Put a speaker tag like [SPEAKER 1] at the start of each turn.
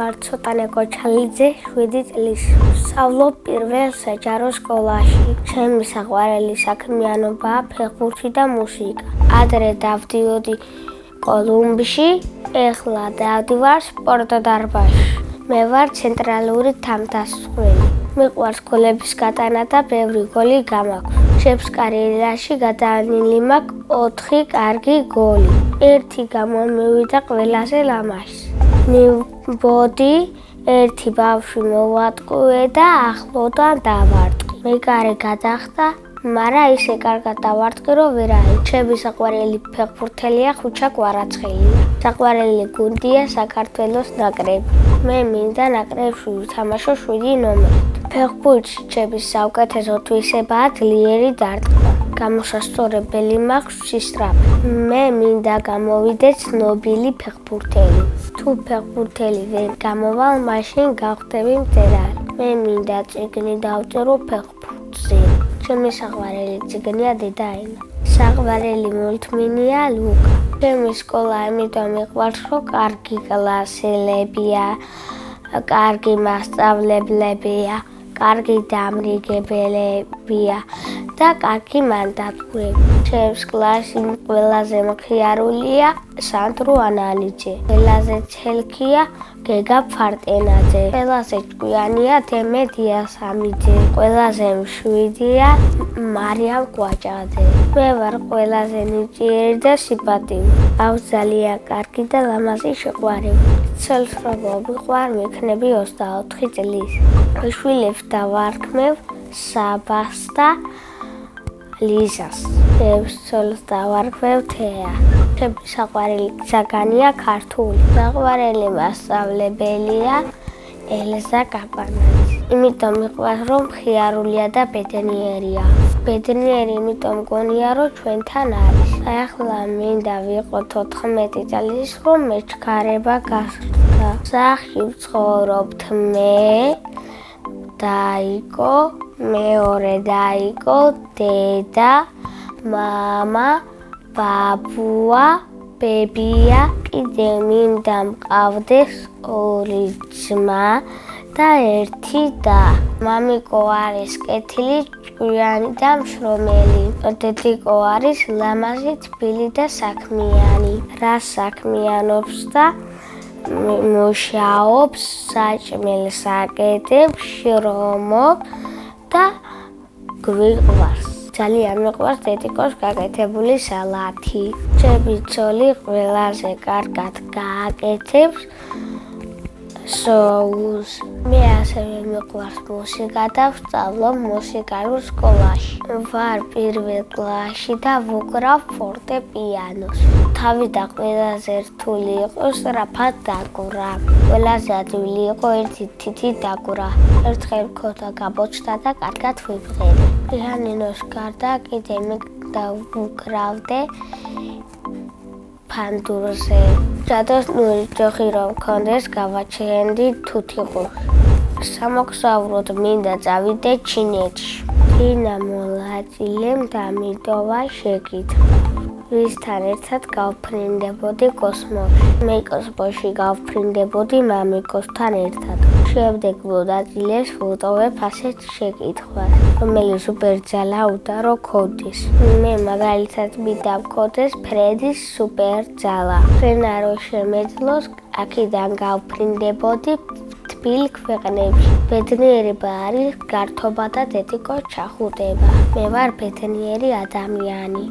[SPEAKER 1] ვარ ცოტანე კოჩალიძე, 7 წლის. ვსწავლობ პირველ საჯარო სკოლაში. ჩემი საყვარელი საქმიანობაა ფეხბურთი და მუსიკა. ადრე დავდიოდი კოლუმბში, ეხლა დავდივარ სპორტდარბაზში. მე ვარ ცენტრალური თავდამსხმელი. მიყვარს გოლების გატანა და ბევრი გოლი გამაქვს. ჩემს კარიერაში გადაანილი მაქვს 4 კარგი გოლი. ერთი გამომივიდა ყველაზე ლამაზი. მივბოდი ერთი ბავშვი მოვატყუე და ახლოდან დავარტყი. მე კარი გადახდა, მაგრამ ისე კარგად დავარტყი, რომ ვერაი. ჩემი საყვარელი ფეხბურთელია ხუჩა კვარაცხელია. საყვარელი გუნდია საქართველოს ნაკრები. მე მინდა ნაკრებში ვთამაშო 7 ნომერით. ფეხბურთში ჩემი საუკეთესო თვისებაა ძლიერი დარტყმა. გამოსასწორებელი მაქვს სისწრაფე. მე მინდა გამოვიდე ცნობილი ფეხბურთელი. თუ ფეხბურთელი ვერ გამოვალ, მაშინ გავხდები მწერალი. მე მინდა წიგნი დავწერო ფეხბურთზე. ჩემი საყვარელი წიგნია დედაენა. საყვარელი მულტფილმია ლუკა. ჩემი სკოლა ამიტომ მიყვარს, რომ კარგი კლასელებია, კარგი მასწავლებლებია, კარგი დამრიგებელებია და კარგი მანდატურები. ჩემს კლასში ყველაზე მხიარულია სანდრო ანალიძე. ყველაზე ცელქია გეგა ფარტენაძე. ყველაზე ჭკვიანია თემე დიასამიძე. ყველაზე მშვიდია მარიამ კვაჭაძე. მე ვარ ყველაზე ნიჭიერი და სիմპათიური. აქვს ძალიან კარგი და ლამაზი შეყვარება. ცელს რომ მოვიყვარ, მექნები 24 წლის. შვილებს დავარქმევ საბას და ლიზას. ცელს დავარქმევ თეა. ჩემი საყვარელი საგანია ქართული. საყვარელი მასწავლებელია ელზა კაპანაძე. იმიტომ მიყვარს, რომ მხიარულია და ბედნიერია. ბედნიერი იმიტომ მგონია, რომ ჩვენთან არის. ახლა მინდა ვიყოთ 14 წლის, რომ მეჩქარება გასცდა. სახლში ვცხოვრობთ მე, დაიკო, მეორე დაიკო, დედა, მამა, ბაბუა, ბებია, კიდევ მინდა მყავდეს 2 ძმა და 1 და. მამიკო არის კეთილი, ჭკვიანი და მშრომელი. დედიკო არის ლამაზი, თბილი და საქმიანი. რა საქმიანობს და მუშაობს, საჭმელს აკეთებს, შრომობს და გვიყვარს. ძალიან მიყვარს დედიკოს გაკეთებული სალათი. ჩემი ცოლი ყველაზე კარგად გააკეთებს სოუსს. მე ასევე მიყვარს მუსიკა და ვსწავლობ მუსიკალურ სკოლაში. ვარ პირველ კლასში და ვუკრავ ფორტეპიანოს. თავი და ყველაზე რთული იყო სწრაფად დაკვრა. ყველაზე ადვილი იყო ერთი თითი დაკვრა. ერთხელ მქონდა გამოჩნდა და კარგად ვიბღერე. პიანინოს გარდა კიდე მინდა ვუკრავდე ფანდურზე. ჯადოსნური ჯოხი რომ მქონდეს, გავაჩენდი თუთიყუში. სამოგზაუროდ მინდა წავიდე ჩინეთში. დინა მოლაწილემ დამიტოვა შეკითხვა. ვისთან ერთად გავფრინდებოდი კოსმოსში. მე კოსმოსში გავფრინდებოდი მამიკოსთან ერთად. შემდეგ მონაწილეს ვუტოვებ ასეთ შეკითხვას. რომელი სუპერძალა უდარო გქონდეს? მე მაგალითად მინდა მქონდეს ფრედის სუპერძალა. ფრენა რო შემეძლოს, აქედან გავფრინდებოდი თბილ ქვეყნებში. ბედნიერება არის გართობა და დედიკოს ჩახუტება. მე ვარ ბედნიერი ადამიანი.